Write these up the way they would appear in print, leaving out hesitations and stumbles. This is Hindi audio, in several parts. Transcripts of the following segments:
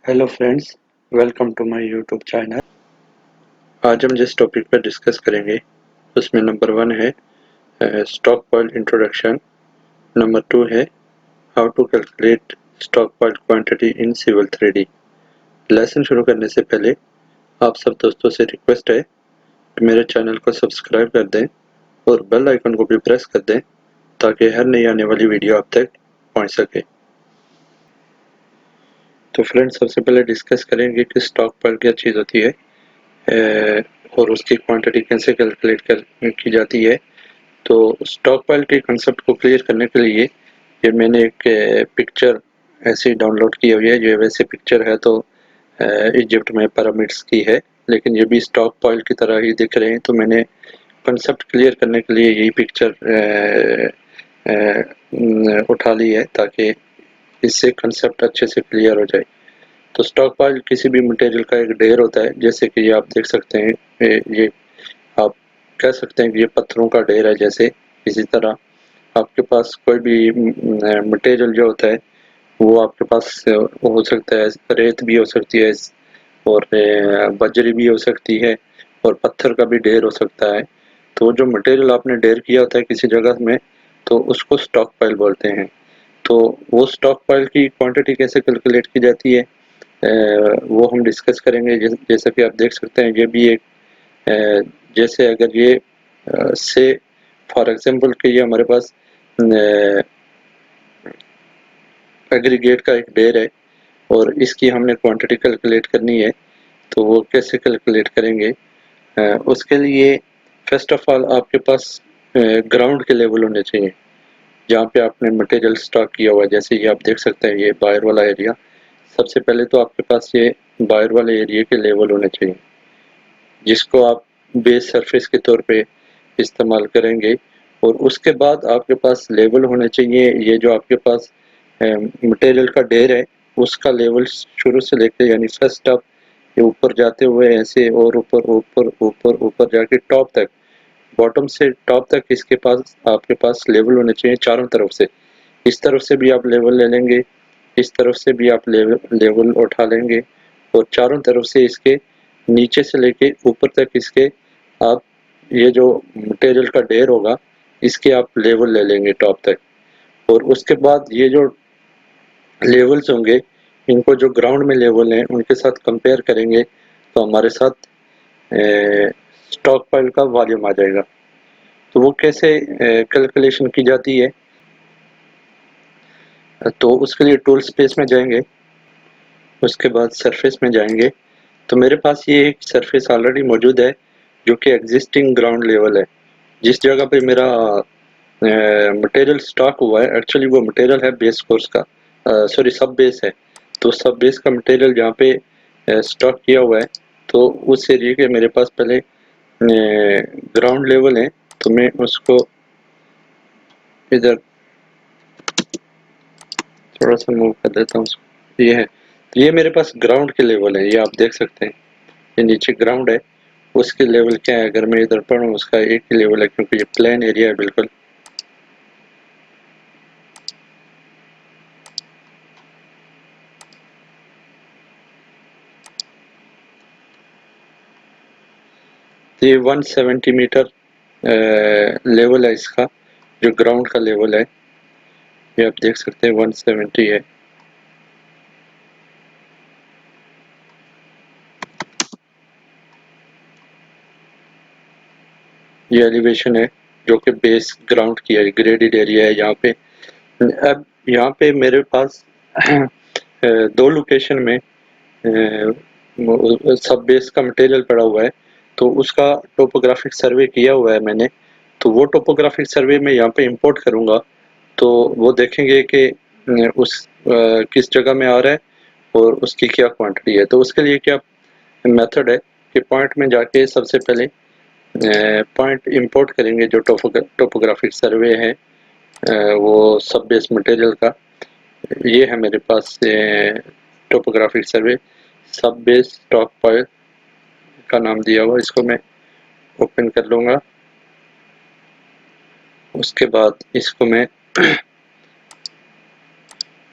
Hello friends, welcome to my YouTube channel. आज हम जिस टॉपिक पर डिस्कस करेंगे उसमें नंबर 1 है स्टॉक पॉइल इंट्रोडक्शन। नंबर 2 है how to calculate stock pile quantity in civil 3D। Lesson शुरू करने से पहले आप सब दोस्तों से रिक्वेस्ट है कि मेरे चैनल को सब्सक्राइब कर दें और बेल आइकन को भी प्रेस कर दें ताकि हर नई आने वाली वीडियो आप तक पहुंच सके। तो फ्रेंड्स, सबसे पहले डिस्कस करेंगे कि स्टॉक पॉइल क्या चीज़ होती है और उसकी क्वांटिटी कैसे कैलकुलेट की जाती है। तो स्टॉक पाइल के कंसेप्ट को क्लियर करने के लिए ये मैंने एक पिक्चर ऐसी डाउनलोड की हुई है। जो वैसे पिक्चर है तो इजिप्ट में पिरामिड्स की है, लेकिन ये भी स्टॉक पाइल की तरह ही दिख रहे हैं। तो मैंने कंसेप्ट क्लियर करने के लिए यही पिक्चर उठा ली है ताकि इससे कंसेप्ट अच्छे से क्लियर हो जाए। तो स्टॉक पाइल किसी भी मटेरियल का एक ढेर होता है, जैसे कि ये आप देख सकते हैं। ये आप कह सकते हैं कि ये पत्थरों का ढेर है। जैसे इसी तरह आपके पास कोई भी मटेरियल जो होता है वो आपके पास हो सकता है, रेत भी हो सकती है और बजरी भी हो सकती है और पत्थर का भी ढेर हो सकता है। तो जो मटेरियल आपने ढेर किया होता है किसी जगह में, तो उसको स्टॉक पाइल बोलते हैं। तो वो स्टॉक पाइल की क्वांटिटी कैसे कैलकुलेट की जाती है वो हम डिस्कस करेंगे। जैसा कि आप देख सकते हैं, ये भी एक जैसे अगर ये से फॉर एग्जांपल कि ये हमारे पास एग्रीगेट का एक ढेर है और इसकी हमने क्वांटिटी कैलकुलेट करनी है। तो वो कैसे कैलकुलेट करेंगे? उसके लिए फर्स्ट ऑफ ऑल आपके पास ग्राउंड के लेवल होने चाहिए जहाँ पे आपने मटेरियल स्टॉक किया हुआ है। जैसे ये आप देख सकते हैं, ये बाहर वाला एरिया। सबसे पहले तो आपके पास ये बाहर वाले एरिया के लेवल होने चाहिए जिसको आप बेस सरफेस के तौर पे इस्तेमाल करेंगे। और उसके बाद आपके पास लेवल होने चाहिए। ये जो आपके पास मटेरियल का ढेर है उसका लेवल शुरू से लेकर यानी फर्स्ट आप ये ऊपर जाते हुए ऐसे और ऊपर ऊपर ऊपर ऊपर जाके टॉप तक, बॉटम से टॉप तक इसके पास आपके पास लेवल होने चाहिए चारों तरफ से। इस तरफ से भी आप लेवल ले लेंगे, इस तरफ से भी आप लेवल उठा लेंगे और चारों तरफ से इसके नीचे से लेके ऊपर तक इसके आप ये जो मटेरियल का ढेर होगा इसके आप लेवल ले लेंगे टॉप तक। और उसके बाद ये जो लेवल्स होंगे इनको जो ग्राउंड में लेवल हैं उनके साथ कंपेयर करेंगे तो हमारे साथ स्टॉक पाइल का वॉल्यूम आ जाएगा। तो वो कैसे कैलकुलेशन की जाती है? तो उसके लिए टूल स्पेस में जाएंगे, उसके बाद सरफेस में जाएंगे। तो मेरे पास ये एक सरफेस ऑलरेडी मौजूद है जो कि एग्जिस्टिंग ग्राउंड लेवल है। जिस जगह पे मेरा मटेरियल स्टॉक हुआ है, एक्चुअली वो मटेरियल है बेस कोर्स का, सॉरी सब बेस है। तो सब बेस का मटेरियल जहाँ पे स्टॉक किया हुआ है, तो उस एरिया के मेरे पास पहले ग्राउंड लेवल है। तो मैं उसको इधर थोड़ा सा मूव कर देता हूँ। ये है, तो ये मेरे पास ग्राउंड के लेवल है। ये आप देख सकते हैं, ये नीचे ग्राउंड है। उसके लेवल क्या है? अगर मैं इधर पढ़ूँ उसका एक ही लेवल है क्योंकि ये प्लेन एरिया है बिल्कुल। तो ये 170 मीटर लेवल है इसका, जो ग्राउंड का लेवल है। ये आप देख सकते हैं 170 है। ये एलिवेशन है जो कि बेस ग्राउंड की है, ग्रेडेड एरिया है यहाँ पे। अब यहाँ पे मेरे पास दो लोकेशन में सब बेस का मटेरियल पड़ा हुआ है। तो उसका टोपोग्राफिक सर्वे किया हुआ है मैंने। तो वो टोपोग्राफिक सर्वे में यहाँ पे इंपोर्ट करूँगा तो वो देखेंगे कि किस जगह में आ रहा है और उसकी क्या क्वांटिटी है। तो उसके लिए क्या मेथड है कि पॉइंट में जाके सबसे पहले पॉइंट इंपोर्ट करेंगे जो टोपोग्राफिक सर्वे है वो सब बेस मटेरियल का। ये है मेरे पास टोपोग्राफिक सर्वे सब बेस स्टॉक पॉइल का नाम दिया हुआ। इसको मैं ओपन कर लूँगा। उसके बाद इसको मैं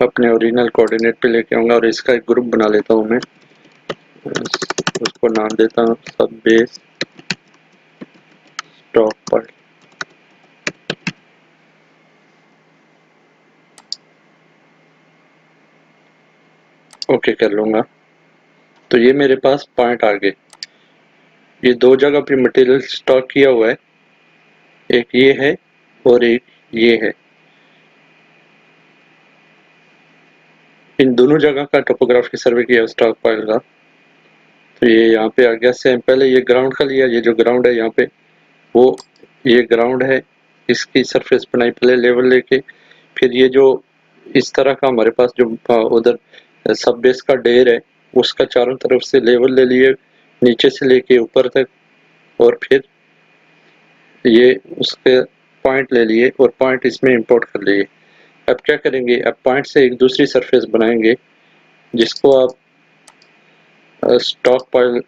अपने ओरिजिनल कोऑर्डिनेट पे लेके आऊँगा और इसका एक ग्रुप बना लेता हूँ मैं, उसको नाम देता हूँ सब बेस स्टॉक पाइल। ओके कर लूँगा। तो ये मेरे पास पॉइंट आ गए। ये दो जगह पे मटेरियल स्टॉक किया हुआ है, एक ये है और एक ये है। इन दोनों जगह का टोपोग्राफी सर्वे किया स्टॉक पाइल का। तो ये यहाँ पे आ गया सेम। पहले ये ग्राउंड का लिया, ये जो ग्राउंड है यहाँ पे वो ये ग्राउंड है, इसकी सरफेस बनाई पहले लेवल लेके। फिर ये जो इस तरह का हमारे पास जो उधर सब बेस का ढेर है उसका चारों तरफ से लेवल ले लिए, नीचे से लेके ऊपर तक। और फिर ये उसके पॉइंट ले लिए और पॉइंट इसमें इंपोर्ट कर लिए। अब क्या करेंगे, अब पॉइंट से एक दूसरी सरफेस बनाएंगे जिसको आप स्टॉक पाइल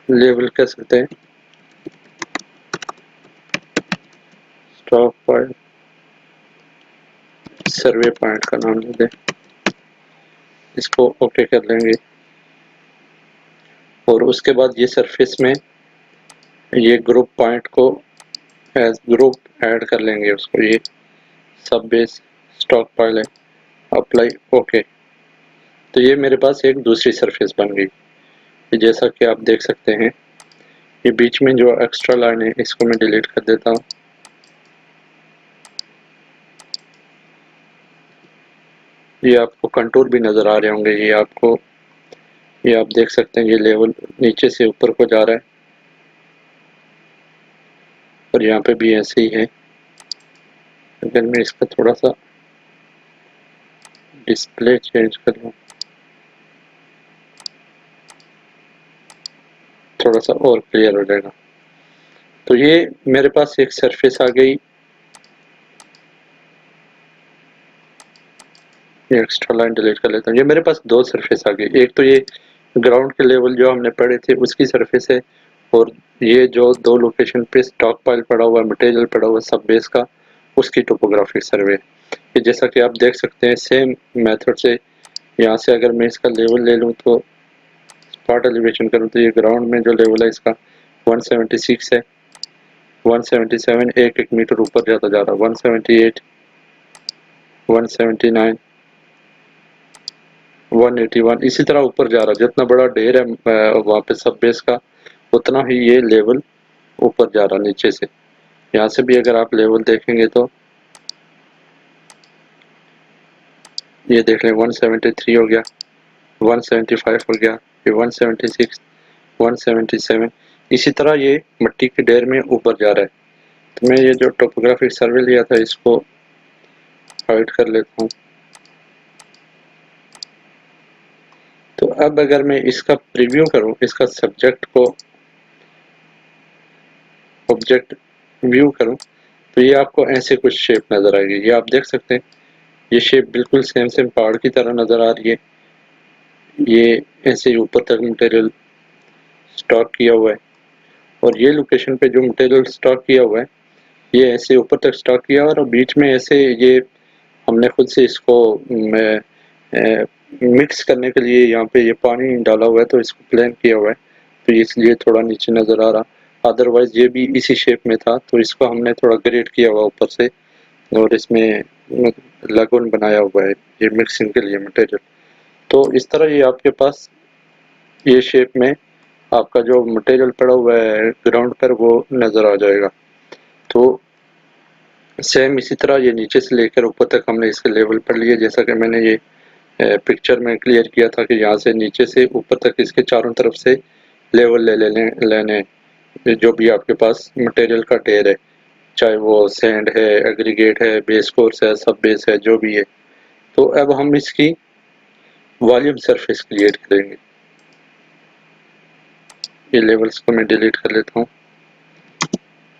लेवल कह सकते हैं। स्टॉक पाइल सर्वे पॉइंट का नाम दे दें, इसको ओके कर लेंगे। और उसके बाद ये सरफेस में ये ग्रुप पॉइंट को एज ग्रुप ऐड कर लेंगे उसको। ये सब बेस स्टॉक पाइल है, अप्लाई ओके। तो ये मेरे पास एक दूसरी सरफेस बन गई। जैसा कि आप देख सकते हैं, ये बीच में जो एक्स्ट्रा लाइन है इसको मैं डिलीट कर देता हूँ। ये आपको कंटूर भी नज़र आ रहे होंगे, ये आपको, ये आप देख सकते हैं ये लेवल नीचे से ऊपर को जा रहा है और यहाँ पे भी ऐसे ही है। अगर मैं इसका थोड़ा सा डिस्प्ले चेंज कर लूँ, थोड़ा सा और क्लियर हो जाएगा। तो ये मेरे पास एक सरफेस आ गई। ये एक्स्ट्रा लाइन डिलीट कर लेता हूँ। ये मेरे पास दो सरफेस आ गई, एक तो ये ग्राउंड के लेवल जो हमने पढ़े थे उसकी सरफेस है, और ये जो दो लोकेशन पे स्टॉक पाइल पड़ा हुआ है, मटेरियल पड़ा हुआ है सब बेस का, उसकी टोपोग्राफिक सर्वे। ये जैसा कि आप देख सकते हैं सेम मेथड से यहाँ से अगर मैं इसका लेवल ले लूँ तो स्पॉट एलिवेशन करूँ तो ये ग्राउंड में जो लेवल है इसका 176 है, 177 एक एक मीटर ऊपर जाता जा रहा है, 178, 179, 181 इसी तरह ऊपर जा रहा है। जितना बड़ा ढेर है वहाँ पे सब बेस का, उतना ही ये लेवल ऊपर जा रहा नीचे से। यहाँ से भी अगर आप लेवल देखेंगे तो ये देख लें 173 हो गया, 175 हो गया, फिर 176, 177 इसी तरह ये मिट्टी के ढेर में ऊपर जा रहा है। तो मैं ये जो टोपोग्राफिक सर्वे लिया था इसको हाइड कर लेता हूँ। तो अब अगर मैं इसका प्रीव्यू करूँ, इसका सब्जेक्ट को ऑब्जेक्ट व्यू करूँ, तो ये आपको ऐसे कुछ शेप नज़र आएगी। ये आप देख सकते हैं ये शेप बिल्कुल सेम सेम पहाड़ की तरह नज़र आ रही है। ये ऐसे ही ऊपर तक मटेरियल स्टॉक किया हुआ है, और ये लोकेशन पे जो मटेरियल स्टॉक किया हुआ है ये ऐसे ऊपर तक स्टॉक किया हुआ है, और बीच में ऐसे ये हमने खुद से इसको मिक्स करने के लिए यहाँ पे ये पानी डाला हुआ है तो इसको प्लेन किया हुआ है, तो इसलिए थोड़ा नीचे नज़र आ रहा। अदरवाइज ये भी इसी शेप में था, तो इसको हमने थोड़ा ग्रेड किया हुआ ऊपर से और इसमें लगन बनाया हुआ है ये मिक्सिंग के लिए मटेरियल। तो इस तरह ये आपके पास ये शेप में आपका जो मटेरियल पड़ा हुआ है ग्राउंड पर वो नज़र आ जाएगा। तो सेम इसी तरह ये नीचे से लेकर ऊपर तक हमने इसके लेवल पढ़ लिए, जैसा कि मैंने ये पिक्चर में क्लियर किया था कि यहाँ से नीचे से ऊपर तक इसके चारों तरफ से लेवल लेने जो भी आपके पास मटेरियल का ढेर है, चाहे वो सैंड है, एग्रीगेट है, बेस कोर्स है, सब बेस है, जो भी है। तो अब हम इसकी वॉल्यूम सरफेस क्रिएट करेंगे। ये लेवल्स को मैं डिलीट कर लेता हूँ।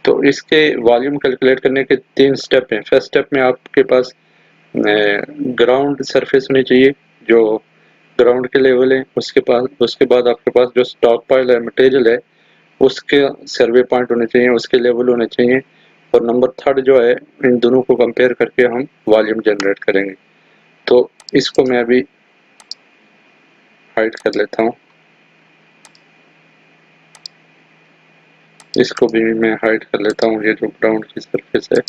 तो इसके वॉल्यूम कैलकुलेट करने के 3 स्टेप हैं। फर्स्ट स्टेप में आपके पास ग्राउंड सरफेस होनी चाहिए जो ग्राउंड के लेवल है, उसके बाद आपके पास जो स्टॉक पाइल है मटेरियल है उसके सर्वे पॉइंट होने चाहिए, उसके लेवल होने चाहिए, और नंबर थर्ड जो है इन दोनों को कंपेयर करके हम वॉल्यूम जनरेट करेंगे। तो इसको मैं अभी हाइड कर लेता हूँ, इसको भी मैं हाइड कर लेता हूँ, ये जो ग्राउंड की सरफेस है।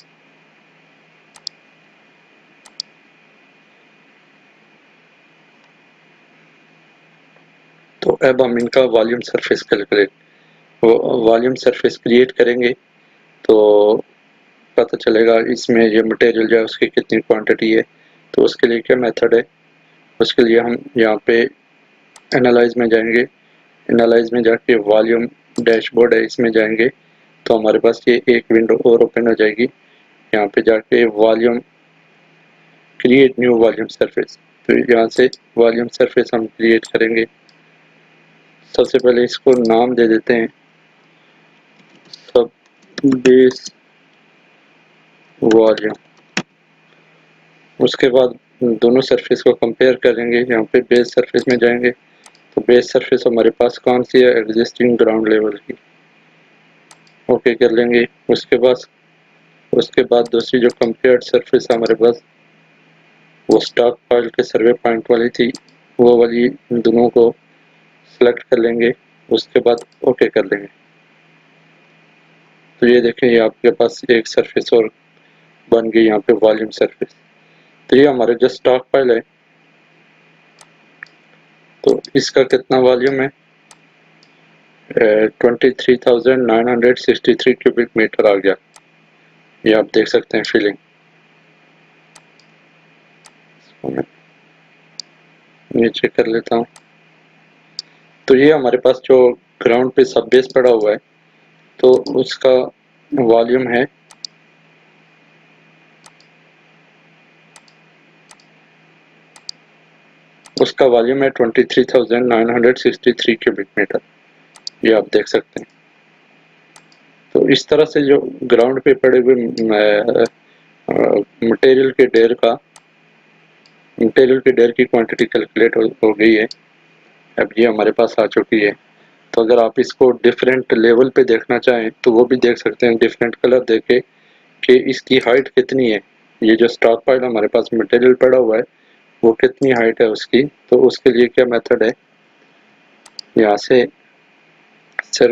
तो अब हम इनका volume surface volume surface create करेंगे तो पता चलेगा इसमें ये मटेरियल जो है उसकी कितनी क्वांटिटी है। तो उसके लिए क्या मेथड है, उसके लिए हम यहाँ पे एनालाइज में जाएंगे, एनालाइज में जाके वॉल्यूम डैशबोर्ड है इसमें जाएंगे तो हमारे पास ये एक विंडो और ओपन हो जाएगी। यहाँ पे जाके volume create new volume surface, तो यहाँ से वॉल्यूम सरफेस हम क्रिएट करेंगे। सबसे पहले इसको नाम दे देते हैं सब बेस वॉल्यूम। उसके बाद दोनों सरफेस को कंपेयर करेंगे, यहाँ पे बेस सरफेस में जाएंगे तो बेस सरफेस हमारे पास कौन सी है, एग्जिस्टिंग ग्राउंड लेवल की, ओके कर लेंगे। उसके बाद दूसरी जो कंपेयर्ड सरफेस है हमारे पास वो स्टॉक फाइल के सर्वे पॉइंट वाली थी, वो वाली दोनों को सेलेक्ट कर लेंगे, उसके बाद ओके कर लेंगे। तो ये देखें ये आपके पास एक सरफेस और बन गई यहाँ पे वॉल्यूम सरफेस। तो ये हमारे जो स्टॉक फाइल है तो इसका कितना वॉल्यूम है, 23,963 क्यूबिक मीटर आ गया, ये आप देख सकते हैं फिलिंग। मैं नीचे कर लेता हूँ। तो ये हमारे पास जो ग्राउंड पे सब बेस पड़ा हुआ है तो उसका वॉल्यूम है उसका वॉल्यूम है 23,963 क्यूबिक मीटर, ये आप देख सकते हैं। तो इस तरह से जो ग्राउंड पे पड़े हुए मटेरियल के ढेर की क्वांटिटी कैलकुलेट हो गई है, अब ये हमारे पास आ चुकी है। तो अगर आप इसको डिफरेंट लेवल पे देखना चाहें तो वो भी देख सकते हैं, डिफरेंट कलर देके कि इसकी हाइट कितनी है, ये जो स्टॉक पाइल हमारे पास मटेरियल पड़ा हुआ है वो कितनी हाइट है उसकी। तो उसके लिए क्या मेथड है, यहाँ से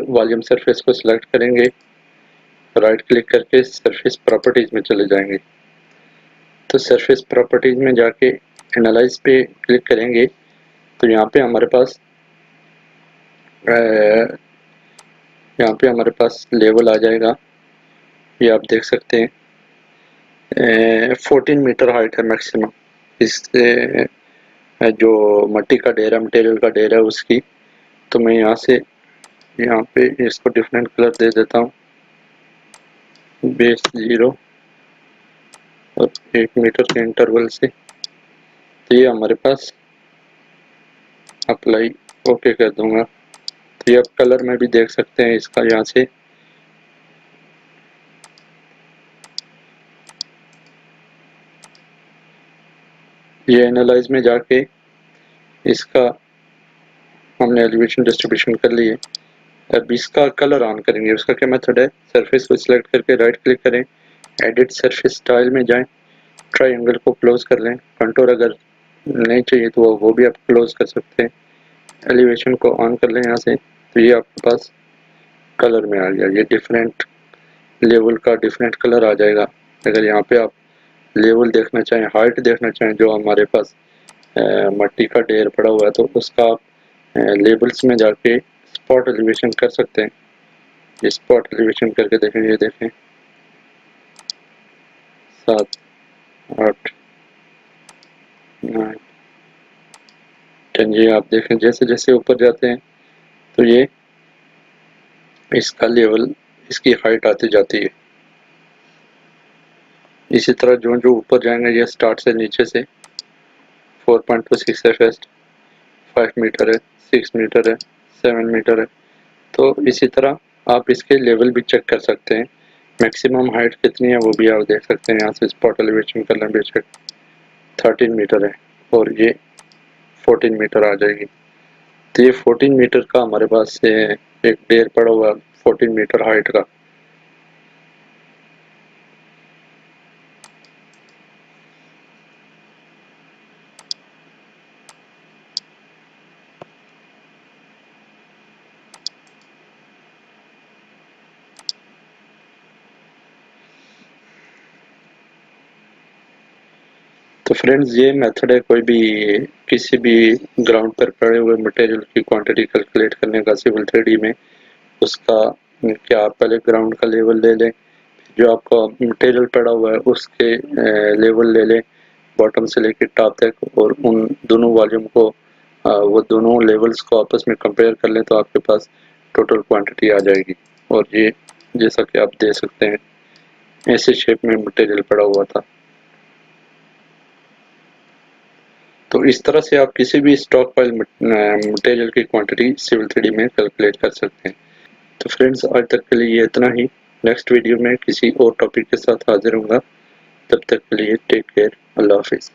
वॉल्यूम सरफेस को सिलेक्ट करेंगे, राइट क्लिक करके सरफेस प्रॉपर्टीज में चले जाएंगे। तो सरफेस प्रॉपर्टीज में जाके एनालाइज पे क्लिक करेंगे तो यहाँ पे हमारे पास लेवल आ जाएगा, ये आप देख सकते हैं। 14 मीटर हाइट है मैक्सिमम, इससे जो मट्टी का ढेर है, मटेरियल का ढेर है उसकी। तो मैं यहाँ पे इसको डिफरेंट कलर दे देता हूँ, बेस 0 और 1 मीटर के इंटरवल से। तो ये हमारे पास अप्लाई ओके कर दूंगा। तो ये आप कलर में भी देख सकते हैं इसका, यहाँ से ये एनालाइज में जाके इसका हमने एलिवेशन डिस्ट्रीब्यूशन कर लिए। अब इसका कलर ऑन करेंगे, उसका क्या मेथड है, सरफेस को सिलेक्ट करके राइट क्लिक करें, एडिट सरफेस स्टाइल में जाएं, ट्रायंगल को क्लोज कर लें, कंटूर अगर नहीं चाहिए तो वो भी आप क्लोज कर सकते हैं, एलिवेशन को ऑन कर लें यहाँ से। तो ये आपके पास कलर में आ गया, ये डिफरेंट लेवल का डिफरेंट कलर आ जाएगा। अगर यहाँ पे आप लेवल देखना चाहें, हाइट देखना चाहें जो हमारे पास मट्टी का ढेर पड़ा हुआ है तो उसका आप लेबल्स में जाके स्पॉट एलिवेशन कर सकते हैं। ये स्पॉट एलिवेशन करके देखें, ये देखें 7 8 9 10, ये आप देखें जैसे जैसे ऊपर जाते हैं तो ये इसका लेवल, इसकी हाइट आती जाती है। इसी तरह जो जो ऊपर जाएंगे ये स्टार्ट से नीचे से 4.26 है फर्स्ट, 5 मीटर है, 6 मीटर है, 7 मीटर है। तो इसी तरह आप इसके लेवल भी चेक कर सकते हैं, मैक्सिमम हाइट कितनी है वो भी आप देख सकते हैं। यहाँ से स्पॉट एलिवेशन कर लें, बेशक 13 मीटर है और ये 14 मीटर आ जाएगी। तो ये 14 मीटर का हमारे पास एक ढेर पड़ा हुआ 14 मीटर हाइट का। तो फ्रेंड्स ये मेथड है कोई भी किसी भी ग्राउंड पर पड़े हुए मटेरियल की क्वांटिटी कैलकुलेट करने का सिविल 3D में। उसका क्या आप पहले ग्राउंड का लेवल ले लें, जो आपका मटेरियल पड़ा हुआ है उसके लेवल ले लें बॉटम से लेकर टॉप तक, और उन दोनों वॉल्यूम को वो दोनों लेवल्स को आपस में कंपेयर कर लें तो आपके पास टोटल क्वांटिटी आ जाएगी। और ये जैसा कि आप देख सकते हैं ऐसे शेप में मटेरियल पड़ा हुआ था। तो इस तरह से आप किसी भी स्टॉक पाइल मटेरियल की क्वांटिटी सिविल 3D में कैलकुलेट कर सकते हैं। तो फ्रेंड्स आज तक के लिए ये इतना ही। नेक्स्ट वीडियो में किसी और टॉपिक के साथ हाजिर होऊंगा। तब तक के लिए टेक केयर, अल्लाह हाफिज़।